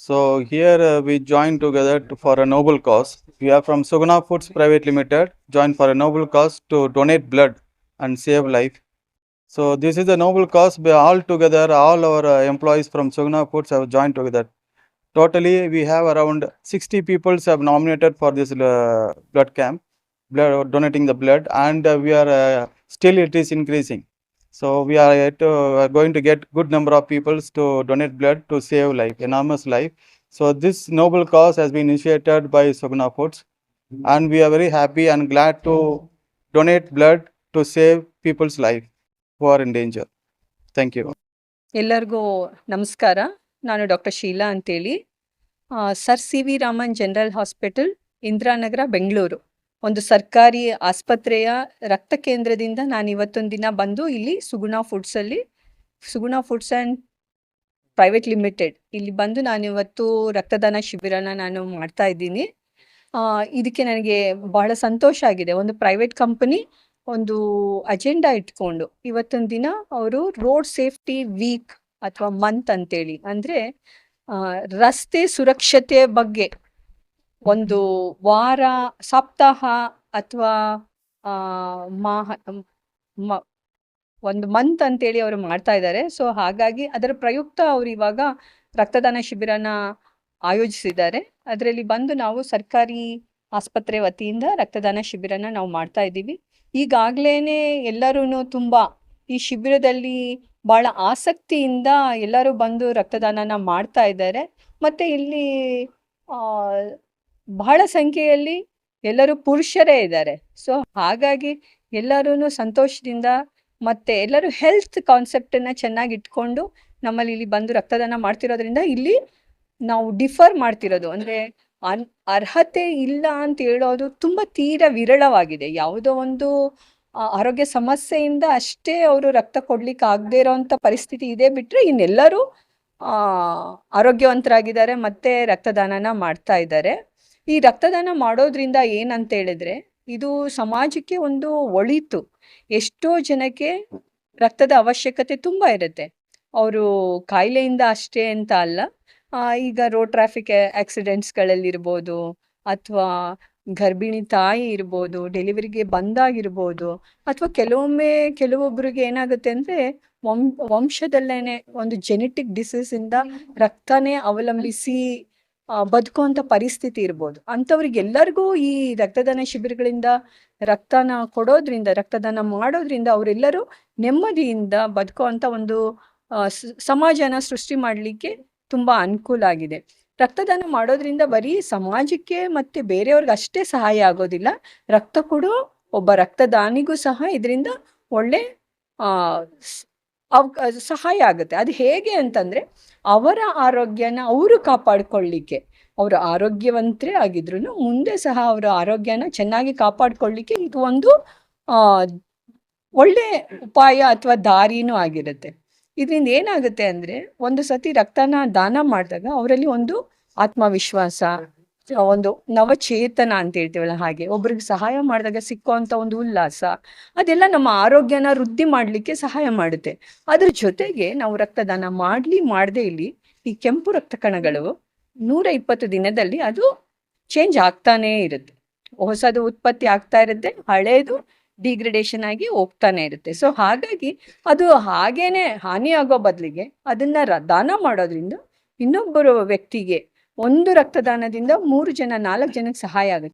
So here we joined together for a noble cause. We are from Suguna Foods Private Limited, joined for a noble cause to donate blood and save life. So this is a noble cause. We all together, all our employees from Suguna Foods have joined together. Totally, we have around 60 people have nominated for this blood camp, donating the blood, and we are still it is increasing. So we are going to get good number of people to donate blood to save life, enormous life. So this noble cause has been initiated by Suguna Foods, and we are very happy and glad to donate blood to save people's life who are in danger. Thank you. ಎಲ್ಲರಿಗೂ ನಮಸ್ಕಾರ. ನಾನು doctor Sheela ಅಂತೇಳಿ, sir C V Raman general hospital, Indiranagar, Bengaluru ಒಂದು ಸರ್ಕಾರಿ ಆಸ್ಪತ್ರೆಯ ರಕ್ತ ಕೇಂದ್ರದಿಂದ ನಾನು ಇವತ್ತೊಂದು ದಿನ ಬಂದು ಇಲ್ಲಿ ಸುಗುಣ ಫುಡ್ಸ್ ಆ್ಯಂಡ್ ಪ್ರೈವೇಟ್ ಲಿಮಿಟೆಡ್ ಇಲ್ಲಿ ಬಂದು ನಾನಿವತ್ತು ರಕ್ತದಾನ ಶಿಬಿರನ ನಾನು ಮಾಡ್ತಾ ಇದ್ದೀನಿ. ಇದಕ್ಕೆ ನನಗೆ ಬಹಳ ಸಂತೋಷ ಆಗಿದೆ. ಒಂದು ಪ್ರೈವೇಟ್ ಕಂಪನಿ ಒಂದು ಅಜೆಂಡಾ ಇಟ್ಕೊಂಡು ಇವತ್ತೊಂದು ದಿನ ಅವರು ರೋಡ್ ಸೇಫ್ಟಿ ವೀಕ್ ಅಥವಾ ಮಂತ್ ಅಂತೇಳಿ, ಅಂದರೆ ರಸ್ತೆ ಸುರಕ್ಷತೆ ಬಗ್ಗೆ ಒಂದು ವಾರ, ಸಪ್ತಾಹ ಅಥವಾ ಒಂದು ಮಂತ್ ಅಂತೇಳಿ ಅವರು ಮಾಡ್ತಾ ಇದ್ದಾರೆ. ಸೊ ಹಾಗಾಗಿ ಅದರ ಪ್ರಯುಕ್ತ ಅವರು ಇವಾಗ ರಕ್ತದಾನ ಶಿಬಿರನ ಆಯೋಜಿಸಿದ್ದಾರೆ. ಅದರಲ್ಲಿ ಬಂದು ನಾವು ಸರ್ಕಾರಿ ಆಸ್ಪತ್ರೆ ವತಿಯಿಂದ ರಕ್ತದಾನ ಶಿಬಿರನ ನಾವು ಮಾಡ್ತಾ ಇದ್ದೀವಿ. ಈಗಾಗಲೇ ಎಲ್ಲರೂ ತುಂಬ ಈ ಶಿಬಿರದಲ್ಲಿ ಭಾಳ ಆಸಕ್ತಿಯಿಂದ ಎಲ್ಲರೂ ಬಂದು ರಕ್ತದಾನನ ಮಾಡ್ತಾ ಇದ್ದಾರೆ. ಮತ್ತು ಇಲ್ಲಿ ಬಹಳ ಸಂಖ್ಯೆಯಲ್ಲಿ ಎಲ್ಲರೂ ಪುರುಷರೇ ಇದ್ದಾರೆ. ಸೊ ಹಾಗಾಗಿ ಎಲ್ಲರೂ ಸಂತೋಷದಿಂದ ಮತ್ತು ಎಲ್ಲರೂ ಹೆಲ್ತ್ ಕಾನ್ಸೆಪ್ಟನ್ನು ಚೆನ್ನಾಗಿ ಇಟ್ಕೊಂಡು ನಮ್ಮಲ್ಲಿ ಇಲ್ಲಿ ಬಂದು ರಕ್ತದಾನ ಮಾಡ್ತಿರೋದ್ರಿಂದ ಇಲ್ಲಿ ನಾವು ಡಿಫರ್ ಮಾಡ್ತಿರೋದು ಅಂದರೆ ಅರ್ಹತೆ ಇಲ್ಲ ಅಂತ ಹೇಳೋದು ತುಂಬ ತೀರ ವಿರಳವಾಗಿದೆ. ಯಾವುದೋ ಒಂದು ಆರೋಗ್ಯ ಸಮಸ್ಯೆಯಿಂದ ಅಷ್ಟೇ ಅವರು ರಕ್ತ ಕೊಡ್ಲಿಕ್ಕೆ ಆಗದೆ ಇರೋವಂಥ ಪರಿಸ್ಥಿತಿ ಇದೆ, ಬಿಟ್ಟರೆ ಇನ್ನೆಲ್ಲರೂ ಆರೋಗ್ಯವಂತರಾಗಿದ್ದಾರೆ ಮತ್ತು ರಕ್ತದಾನನ ಮಾಡ್ತಾ ಇದ್ದಾರೆ. ಈ ರಕ್ತದಾನ ಮಾಡೋದ್ರಿಂದ ಏನಂತ ಹೇಳಿದ್ರೆ ಇದು ಸಮಾಜಕ್ಕೆ ಒಂದು ಒಳಿತು. ಎಷ್ಟೋ ಜನಕ್ಕೆ ರಕ್ತದ ಅವಶ್ಯಕತೆ ತುಂಬ ಇರುತ್ತೆ. ಅವರು ಕಾಯಿಲೆಯಿಂದ ಅಷ್ಟೇ ಅಂತ ಅಲ್ಲ, ಈಗ ರೋಡ್ ಟ್ರಾಫಿಕ್ ಆಕ್ಸಿಡೆಂಟ್ಸ್ಗಳಲ್ಲಿರ್ಬೋದು, ಅಥವಾ ಗರ್ಭಿಣಿ ತಾಯಿ ಇರ್ಬೋದು, ಡೆಲಿವರಿಗೆ ಬಂದಾಗಿರ್ಬೋದು, ಅಥವಾ ಕೆಲವೊಬ್ಬರಿಗೆ ಏನಾಗುತ್ತೆ ಅಂದರೆ ವಂಶದಲ್ಲೇನೆ ಒಂದು ಜೆನೆಟಿಕ್ ಡಿಸೀಸಿಂದ ರಕ್ತನೇ ಅವಲಂಬಿಸಿ ಬದುಕುವಂಥ ಪರಿಸ್ಥಿತಿ ಇರ್ಬೋದು. ಅಂಥವ್ರಿಗೆಲ್ಲರಿಗೂ ಈ ರಕ್ತದಾನ ಶಿಬಿರಗಳಿಂದ ರಕ್ತನ ಕೊಡೋದ್ರಿಂದ, ರಕ್ತದಾನ ಮಾಡೋದ್ರಿಂದ ಅವರೆಲ್ಲರೂ ನೆಮ್ಮದಿಯಿಂದ ಬದುಕುವಂಥ ಒಂದು ಸಮಾಜನ ಸೃಷ್ಟಿ ಮಾಡಲಿಕ್ಕೆ ತುಂಬ ಅನುಕೂಲ ಆಗಿದೆ. ರಕ್ತದಾನ ಮಾಡೋದ್ರಿಂದ ಬರೀ ಸಮಾಜಕ್ಕೆ ಮತ್ತು ಬೇರೆಯವ್ರಿಗೆ ಅಷ್ಟೇ ಸಹಾಯ ಆಗೋದಿಲ್ಲ, ರಕ್ತ ಕೊಡೋ ಒಬ್ಬ ರಕ್ತದಾನಿಗೂ ಸಹ ಇದರಿಂದ ಒಳ್ಳೆ ಸಹಾಯ ಆಗುತ್ತೆ. ಅದು ಹೇಗೆ ಅಂತಂದರೆ ಅವರ ಆರೋಗ್ಯನ ಅವರು ಕಾಪಾಡಿಕೊಳ್ಳಿಕ್ಕೆ, ಅವರು ಆರೋಗ್ಯವಂತರೇ ಆಗಿದ್ರು ಮುಂದೆ ಸಹ ಅವರ ಆರೋಗ್ಯನ ಚೆನ್ನಾಗಿ ಕಾಪಾಡಿಕೊಳ್ಳಿಕ್ಕೆ ಇದು ಒಂದು ಒಳ್ಳೆ ಉಪಾಯ ಅಥವಾ ದಾರಿನೂ ಆಗಿರುತ್ತೆ. ಇದರಿಂದ ಏನಾಗುತ್ತೆ ಅಂದರೆ ಒಂದು ಸತಿ ರಕ್ತನ ದಾನ ಮಾಡಿದಾಗ ಅವರಲ್ಲಿ ಒಂದು ಆತ್ಮವಿಶ್ವಾಸ, ಒಂದು ನವಚೇತನ ಅಂತ ಹೇಳ್ತೀವಲ್ಲ ಹಾಗೆ, ಒಬ್ರಿಗೆ ಸಹಾಯ ಮಾಡಿದಾಗ ಸಿಕ್ಕುವಂಥ ಒಂದು ಉಲ್ಲಾಸ, ಅದೆಲ್ಲ ನಮ್ಮ ಆರೋಗ್ಯನ ವೃದ್ಧಿ ಮಾಡಲಿಕ್ಕೆ ಸಹಾಯ ಮಾಡುತ್ತೆ. ಅದ್ರ ಜೊತೆಗೆ ನಾವು ರಕ್ತದಾನ ಮಾಡದೇ ಇಲ್ಲಿ ಈ ಕೆಂಪು ರಕ್ತ ಕಣಗಳು 120 ದಿನದಲ್ಲಿ ಅದು ಚೇಂಜ್ ಆಗ್ತಾನೇ ಇರುತ್ತೆ. ಹೊಸದು ಉತ್ಪತ್ತಿ ಆಗ್ತಾ ಇರುತ್ತೆ, ಹಳೇದು ಡಿಗ್ರೇಡೇಷನ್ ಆಗಿ ಹೋಗ್ತಾನೆ ಇರುತ್ತೆ. ಸೊ ಹಾಗಾಗಿ ಅದು ಹಾಗೇನೆ ಹಾನಿ ಆಗೋ ಬದಲಿಗೆ ಅದನ್ನ ದಾನ ಮಾಡೋದ್ರಿಂದ ಇನ್ನೊಬ್ಬರು ವ್ಯಕ್ತಿಗೆ ಒಂದು ರಕ್ತದಾನದಿಂದ 3 ಜನ 4 ಜನಕ್ಕೆ ಸಹಾಯ ಆಗುತ್ತೆ.